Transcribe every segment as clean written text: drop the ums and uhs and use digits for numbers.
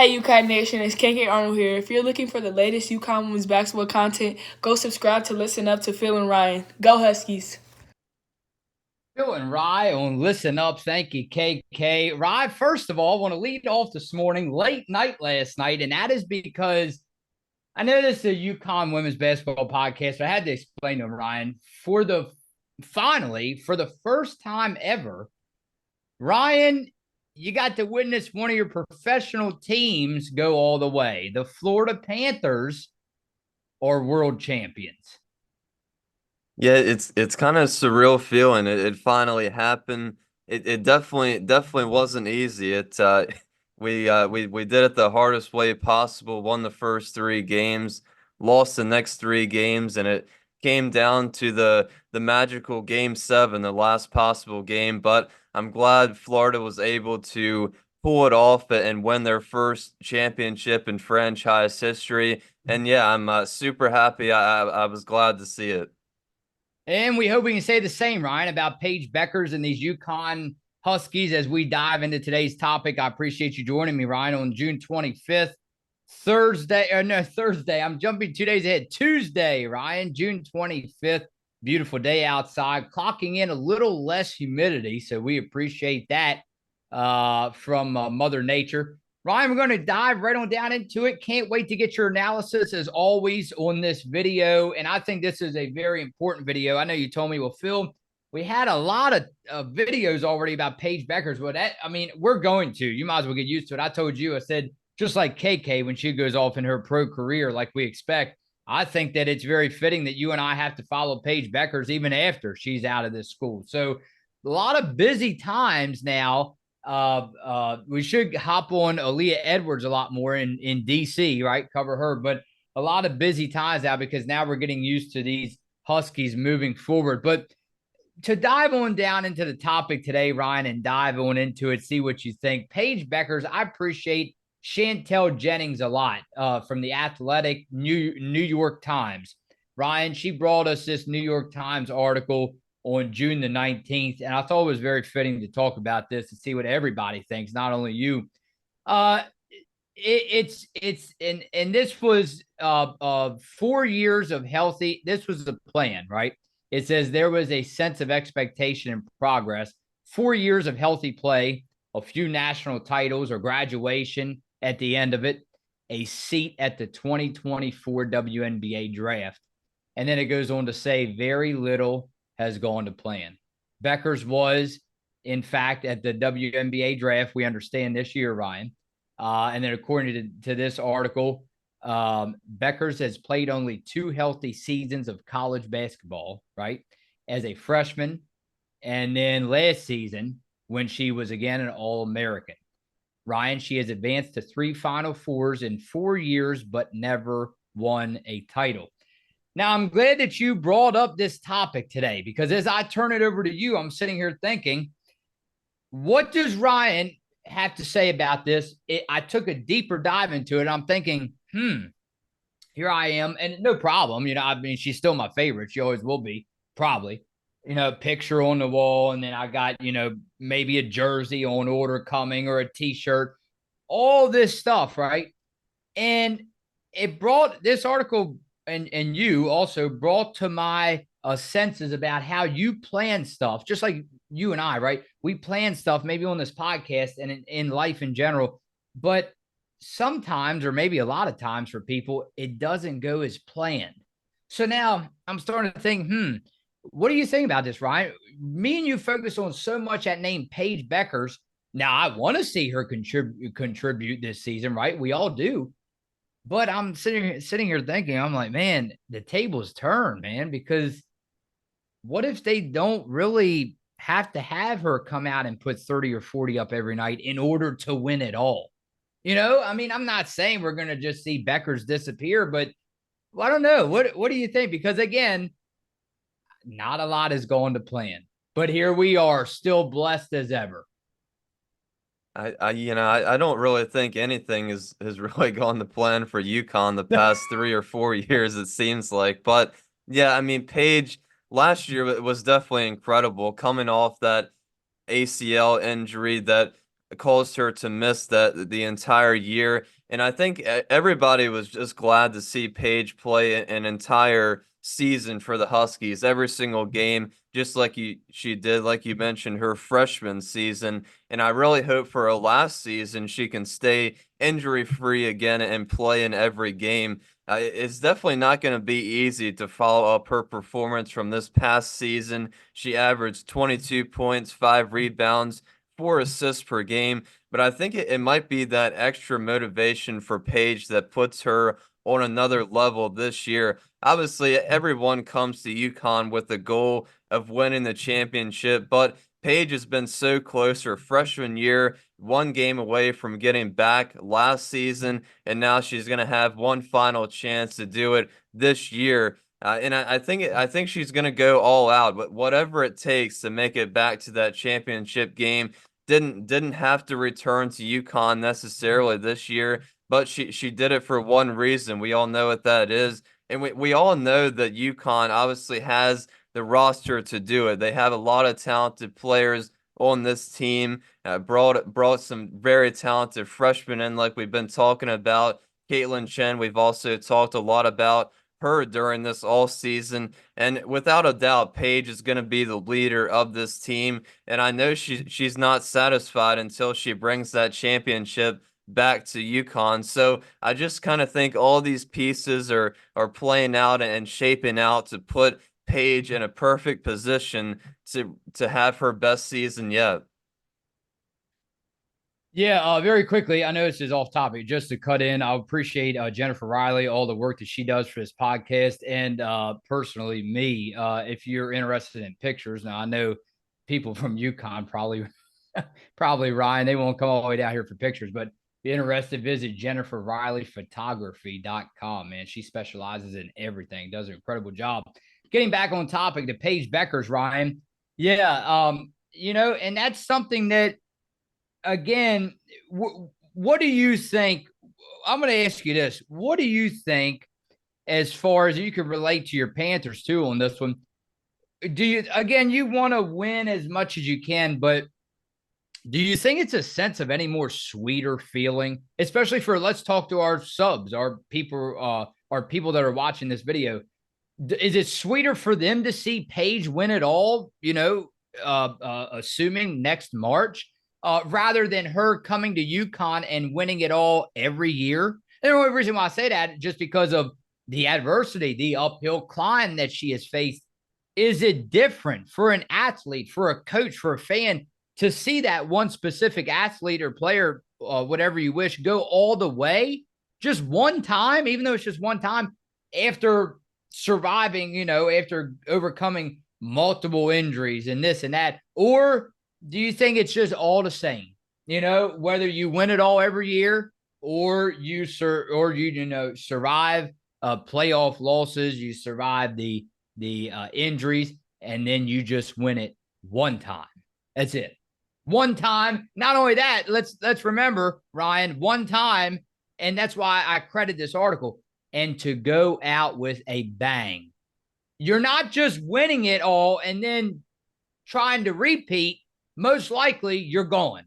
Hey UConn Nation, it's KK Arnold here. If you're looking for the latest UConn women's basketball content, go subscribe to Listen Up to Phil and Ryan. Go Huskies! Phil and Rye on Listen Up. Thank you, KK. Rye, first of all, I want to lead off this morning, late night last night, and that is because I know this is a UConn women's basketball podcast, but I had to explain to Ryan for the first time ever, Ryan, you got to witness one of your professional teams go all the way. The Florida Panthers are world champions. Yeah, it's kind of surreal feeling. It finally happened. It definitely wasn't easy. We did it the hardest way possible. Won the first three games, lost the next three games, and it came down to the magical game seven, the last possible game. But I'm glad Florida was able to pull it off and win their first championship in franchise history. And yeah, I'm super happy. I was glad to see it. And we hope we can say the same, Ryan, about Paige Bueckers and these UConn Huskies as we dive into today's topic. I appreciate you joining me, Ryan, on June 25th, Thursday. I'm jumping 2 days ahead. Tuesday, Ryan, June 25th. Beautiful day outside, clocking in a little less humidity. So we appreciate that from Mother Nature. Ryan, we're going to dive right on down into it. Can't wait to get your analysis as always on this video. And I think this is a very important video. I know you told me, well, Phil, we had a lot of videos already about Paige Bueckers. Well, we're going to. You might as well get used to it. I told you, I said, just like KK when she goes off in her pro career, like we expect, I think that it's very fitting that you and I have to follow Paige Bueckers even after she's out of this school. So a lot of busy times now. We should hop on Aaliyah Edwards a lot more in DC, right? Cover her, but a lot of busy times now because now we're getting used to these Huskies moving forward. But to dive on down into the topic today, Ryan, and dive on into it, see what you think. Paige Bueckers, I appreciate Chantel Jennings a lot from the Athletic New York Times. Ryan, she brought us this New York Times article on June the 19th. And I thought it was very fitting to talk about this and see what everybody thinks, not only you. Uh, and this was 4 years of healthy. This was the plan, right? It says there was a sense of expectation and progress. 4 years of healthy play, a few national titles or graduation at the end of it, a seat at the 2024 WNBA draft. And then it goes on to say very little has gone to plan. Bueckers was, in fact, at the WNBA draft, we understand this year, Ryan. And then according to this article, Bueckers has played only 2 healthy seasons of college basketball, right? As a freshman. And then last season, when she was again an All-American. Ryan, she has advanced to 3 Final Fours in 4 years, but never won a title. Now, I'm glad that you brought up this topic today because as I turn it over to you, I'm sitting here thinking, what does Ryan have to say about this? I took a deeper dive into it. I'm thinking, here I am. And no problem. She's still my favorite. She always will be, probably. Picture on the wall. And then I got, maybe a jersey on order coming or a t-shirt, all this stuff, right? And it brought this article and you also brought to my senses about how you plan stuff, just like you and I, right? We plan stuff maybe on this podcast and in life in general, but sometimes, or maybe a lot of times for people, it doesn't go as planned. So now I'm starting to think, what do you think about this, Ryan? Me and you focus on so much that name Paige Bueckers. Now I want to see her contribute this season, right? We all do. But I'm sitting here thinking, I'm like, man, the tables turn, man, because what if they don't really have to have her come out and put 30 or 40 up every night in order to win it all? I'm not saying we're going to just see Bueckers disappear, but I don't know. What do you think? Because again, not a lot is going to plan, but here we are, still blessed as ever. I don't really think anything has really gone to plan for UConn the past 3 or 4 years, it seems like. But yeah, I mean, Paige last year was definitely incredible coming off that ACL injury that caused her to miss the entire year. And I think everybody was just glad to see Paige play an entire season for the Huskies, every single game, just like she did, like you mentioned, her freshman season. And I really hope for her last season she can stay injury free again and play in every game. It's definitely not going to be easy to follow up her performance from this past season. She averaged 22 points, 5 rebounds, 4 assists per game. But I think it might be that extra motivation for Paige that puts her on another level this year. Obviously, everyone comes to UConn with the goal of winning the championship, but Paige has been so close her freshman year, 1 game away from getting back last season, and now she's going to have one final chance to do it this year. And I think she's going to go all out, but whatever it takes to make it back to that championship game. Didn't have to return to UConn necessarily this year, but she did it for one reason. We all know what that is. And we all know that UConn obviously has the roster to do it. They have a lot of talented players on this team. Brought some very talented freshmen in, like we've been talking about. Caitlin Chen, we've also talked a lot about her during this all season. And without a doubt, Paige is going to be the leader of this team. And I know she's not satisfied until she brings that championship back to UConn. So I just kind of think all these pieces are playing out and shaping out to put Paige in a perfect position to have her best season yet. Yeah, very quickly, I know this is off topic. Just to cut in, I appreciate Jennifer Riley, all the work that she does for this podcast, and personally, me. If you're interested in pictures, now I know people from UConn probably Ryan, they won't come all the way down here for pictures, but if you're interested, visit JenniferRileyPhotography.com. Man, she specializes in everything, does an incredible job. Getting back on topic to Paige Bueckers, Ryan. Yeah, and that's something that, again, what do you think? I'm going to ask you this. What do you think, as far as you could relate to your Panthers too on this one? Do you, again, you want to win as much as you can, but do you think it's a sense of any more sweeter feeling, especially for, let's talk to our subs, our people that are watching this video? Is it sweeter for them to see Paige win it all, assuming next March, rather than her coming to UConn and winning it all every year? And the only reason why I say that is just because of the adversity, the uphill climb that she has faced. Is it different for an athlete, for a coach, for a fan to see that one specific athlete or player, whatever you wish, go all the way just one time, even though it's just one time, after surviving, after overcoming multiple injuries and this and that? Or do you think it's just all the same? Whether you win it all every year, or you survive playoff losses, you survive the injuries, and then you just win it one time. That's it. One time. Not only that, let's remember, Ryan, one time, and that's why I credit this article, and to go out with a bang. You're not just winning it all and then trying to repeat. Most likely you're going.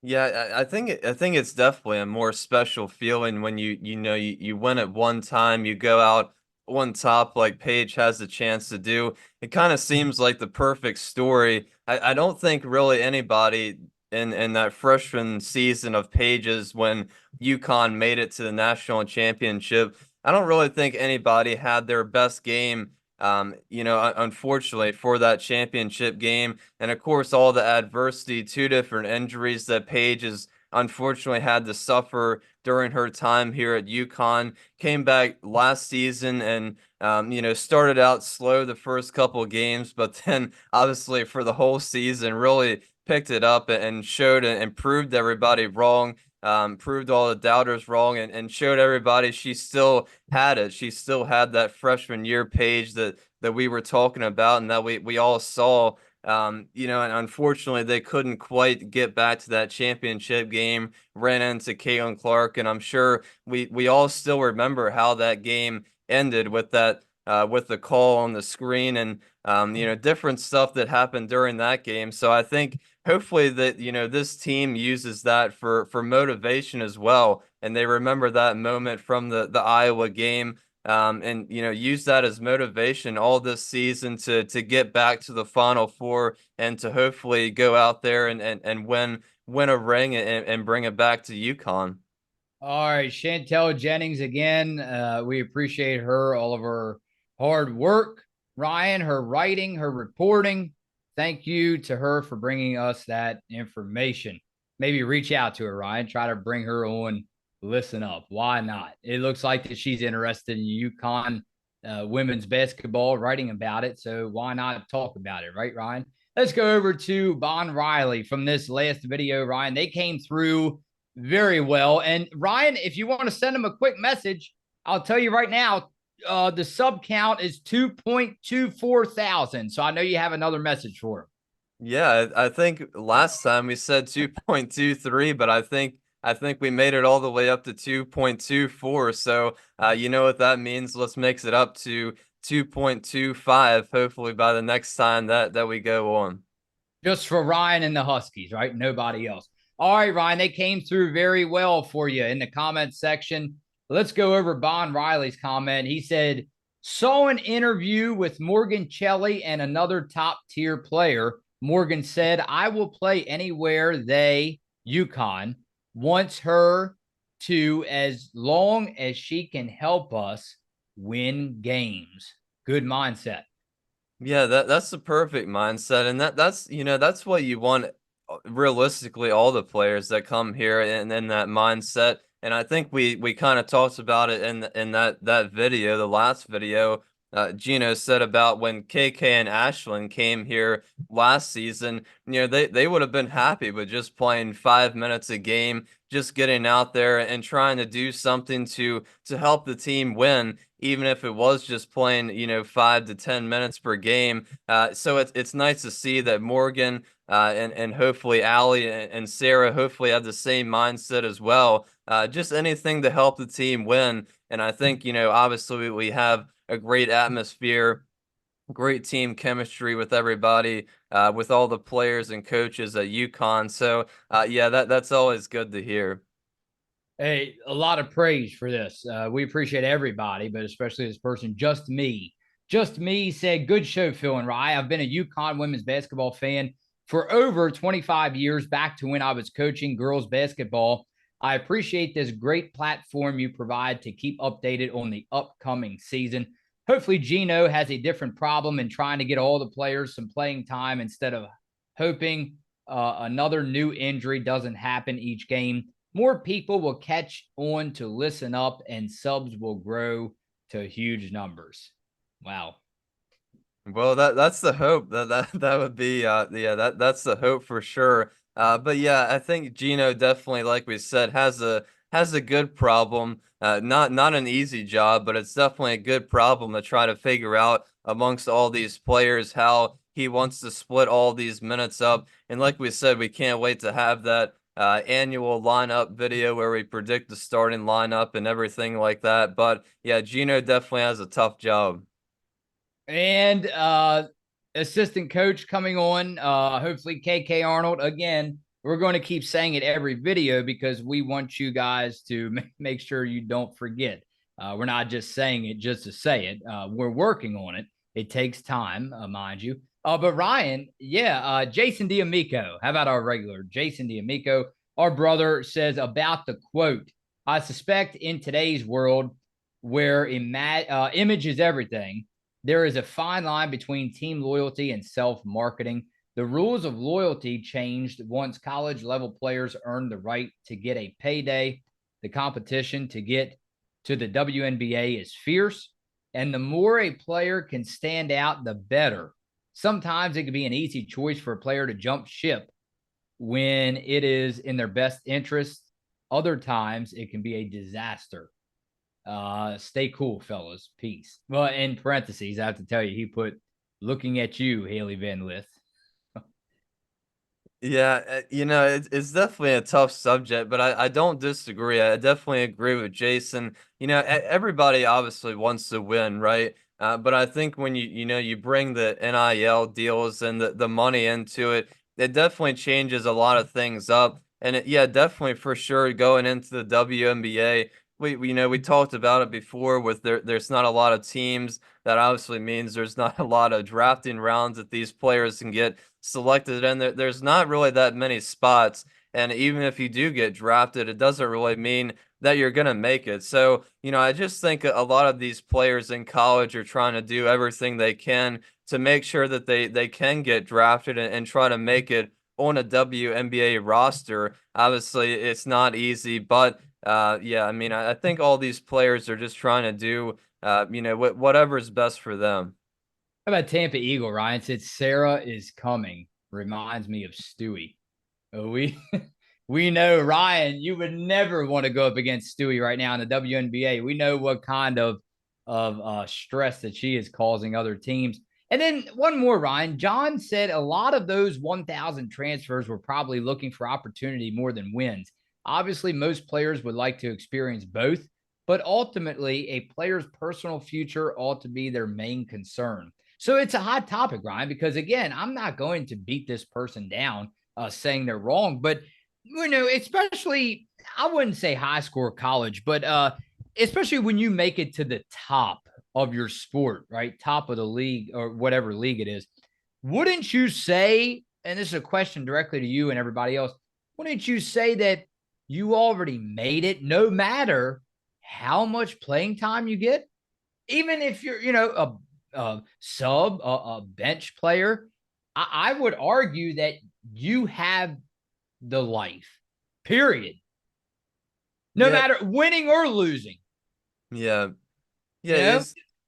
Yeah, I think it's definitely a more special feeling when you win it one time, you go out on top like Paige has the chance to do. It kind of seems like the perfect story. I don't think really anybody in that freshman season of Paige's, when UConn made it to the national championship, I don't really think anybody had their best game. Unfortunately for that championship game. And of course, all the adversity, 2 different injuries that Paige has unfortunately had to suffer during her time here at UConn. Came back last season and, started out slow the first couple of games, but then obviously for the whole season really picked it up and showed and proved everybody wrong. Proved all the doubters wrong and showed everybody she still had it. She still had that freshman year Paige that we were talking about and that we all saw. And unfortunately they couldn't quite get back to that championship game. Ran into Caitlin Clark, and I'm sure we all still remember how that game ended with that with the call on the screen and different stuff that happened during that game. So I think hopefully that, this team uses that for motivation as well, and they remember that moment from the Iowa game, and use that as motivation all this season to get back to the Final Four and to hopefully go out there and win a ring and bring it back to UConn. All right, Chantel Jennings again. We appreciate her, all of her hard work. Ryan, her writing, her reporting. Thank you to her for bringing us that information. Maybe reach out to her, Ryan. Try to bring her on. Listen up. Why not? It looks like that she's interested in UConn women's basketball, writing about it. So why not talk about it, right, Ryan? Let's go over to Bon Riley from this last video, Ryan. They came through very well. And Ryan, if you want to send him a quick message, I'll tell you right now, the sub count is 2.24 thousand. So I know you have another message for him. Yeah, I think last time we said 2.23, but I think we made it all the way up to 2.24. So you know what that means. Let's mix it up to 2.25, hopefully by the next time that we go on. Just for Ryan and the Huskies, right? Nobody else. All right, Ryan, they came through very well for you in the comment section. Let's go over Bon Riley's comment. He said, saw an interview with Morgan Shelley and another top tier player. Morgan said, I will play anywhere UConn, wants her to as long as she can help us win games. Good mindset. Yeah, that's the perfect mindset, and that's what you want. Realistically, all the players that come here and in that mindset, and I think we kind of talked about it in that video, the last video. Gino said about when KK and Ashlyn came here last season. They would have been happy with just playing 5 minutes a game, just getting out there and trying to do something to help the team win, even if it was just playing 5 to 10 minutes per game. So it's nice to see that Morgan and hopefully Allie and Sarah hopefully have the same mindset as well. Just anything to help the team win. And I think obviously we have a great atmosphere, great team chemistry with everybody, with all the players and coaches at UConn. So yeah, that's always good to hear. Hey, a lot of praise for this. We appreciate everybody, but especially this person, Just Me. Just Me said, good show, Phil and Rye. I've been a UConn women's basketball fan for over 25 years, back to when I was coaching girls basketball. I appreciate this great platform you provide to keep updated on the upcoming season. Hopefully, Gino has a different problem in trying to get all the players some playing time instead of hoping another new injury doesn't happen each game. More people will catch on to listen up and subs will grow to huge numbers. Wow. Well, that's the hope. That would be yeah, that's the hope for sure. But yeah, I think Gino definitely, like we said, has a good problem. Not an easy job, but it's definitely a good problem to try to figure out amongst all these players how he wants to split all these minutes up. And like we said, we can't wait to have that annual lineup video where we predict the starting lineup and everything like that. But yeah, Gino definitely has a tough job. And assistant coach coming on, hopefully KK Arnold. Again, we're going to keep saying it every video because we want you guys to make sure you don't forget. We're not just saying it just to say it. We're working on it. It takes time, mind you. But Ryan, yeah, Jason D'Amico. How about our regular Jason D'Amico? Our brother says about the quote, I suspect in today's world where image is everything, there is a fine line between team loyalty and self-marketing. The rules of loyalty changed once college-level players earned the right to get a payday. The competition to get to the WNBA is fierce, and the more a player can stand out, the better. Sometimes it can be an easy choice for a player to jump ship when it is in their best interest. Other times it can be a disaster. Stay cool, fellas. Peace. Well, in parentheses, I have to tell you, he put looking at you, Haley Van Lith. Yeah, it's definitely a tough subject, but I don't disagree. I definitely agree with Jason. Everybody obviously wants to win, right? But I think when you bring the NIL deals and the money into it, it definitely changes a lot of things up. And yeah, definitely for sure going into the WNBA, we talked about it before with there's not a lot of teams. That obviously means there's not a lot of drafting rounds that these players can get selected in. There's not really that many spots. And even if you do get drafted, it doesn't really mean that you're going to make it. So, I just think a lot of these players in college are trying to do everything they can to make sure that they can get drafted and try to make it on a WNBA roster. Obviously, it's not easy, but yeah, I mean, I think all these players are just trying to do, whatever's best for them. How about Tampa Eagle? Ryan said Sarah is coming. Reminds me of Stewie. We we know, Ryan, you would never want to go up against Stewie right now in the WNBA. We know what kind of stress that she is causing other teams. And then one more, Ryan. John said a lot of those 1,000 transfers were probably looking for opportunity more than wins. Obviously, most players would like to experience both, but ultimately, a player's personal future ought to be their main concern. So it's a hot topic, Ryan, because again, I'm not going to beat this person down saying they're wrong, but especially I wouldn't say high school or college, but especially when you make it to the top of your sport, right? Top of the league or whatever league it is. Wouldn't you say, and this is a question directly to you and everybody else, wouldn't you say that you already made it no matter how much playing time you get? Even if you're, a sub, a bench player, I would argue that you have the life, period. No Yeah, matter winning or losing, yeah. Yeah,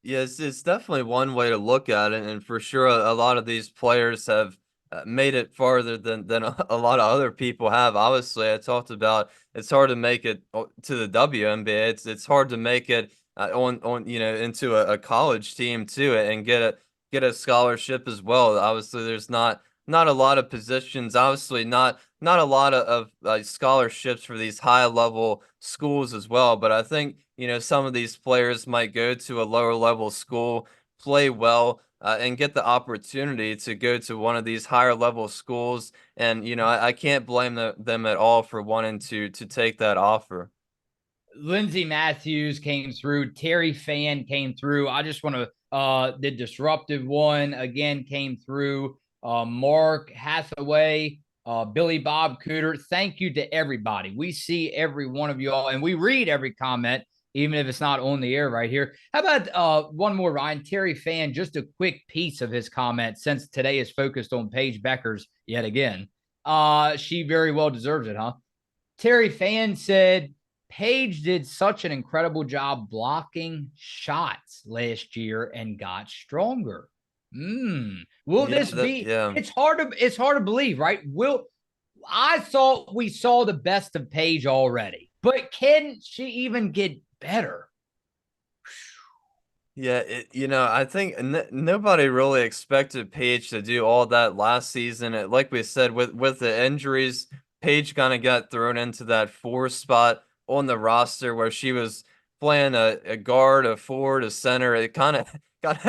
you know? it's definitely one way to look at it, and for sure, a lot of these players have made it farther than a lot of other people have. Obviously, I talked about it's hard to make it to the WNBA. It's hard to make it on into a college team too, and get a scholarship as well. Obviously, there's not a lot of positions. Obviously, not a lot of scholarships for these high level schools as well. But I think some of these players might go to a lower level school, play well, and get the opportunity to go to one of these higher level schools. And I can't blame them at all for wanting to take that offer. Lindsey Matthews came through. Terry Fan came through. I just want to the disruptive one again came through. Mark Hathaway, Billy Bob Cooter. Thank you to everybody. We see every one of you all, and we read every comment, even if it's not on the air right here. How about one more, Ryan? Terry Fan, just a quick piece of his comment since today is focused on Paige Bueckers yet again. She very well deserves it, huh? Terry Fan said, Paige did such an incredible job blocking shots last year and got stronger. Will Yeah, this be? yeah. It's hard to believe, right? I thought we saw the best of Paige already, but can she even get better? Yeah, I think nobody really expected Paige to do all that last season. Like we said, with the injuries, Paige kind of got thrown into that four spot on the roster where she was playing a guard, a forward, a center. It kind of got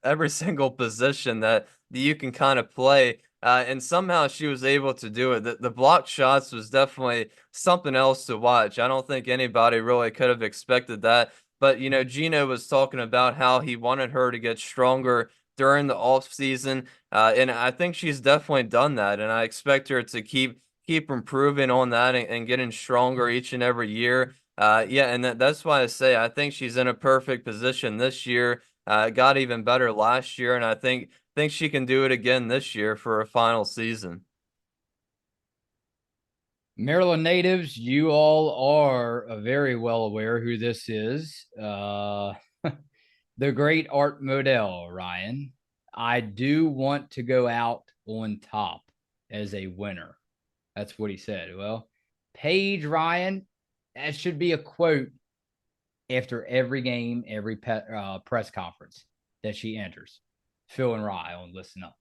every single position that you can kind of play. And somehow she was able to do it. The blocked shots was definitely something else to watch. I don't think anybody really could have expected that. But Gino was talking about how he wanted her to get stronger during the off season, and I think she's definitely done that. And I expect her to keep improving on that and getting stronger each and every year. Yeah, and that's why I say I think she's in a perfect position this year. Got even better last year, and I think she can do it again this year for a final season. Maryland natives, you all are very well aware who this is. The great Art Modell, Ryan. I do want to go out on top as a winner. That's what he said. Well, Paige Ryan, that should be a quote after every game, every press conference that she enters. Phil and Rye on Listen Up.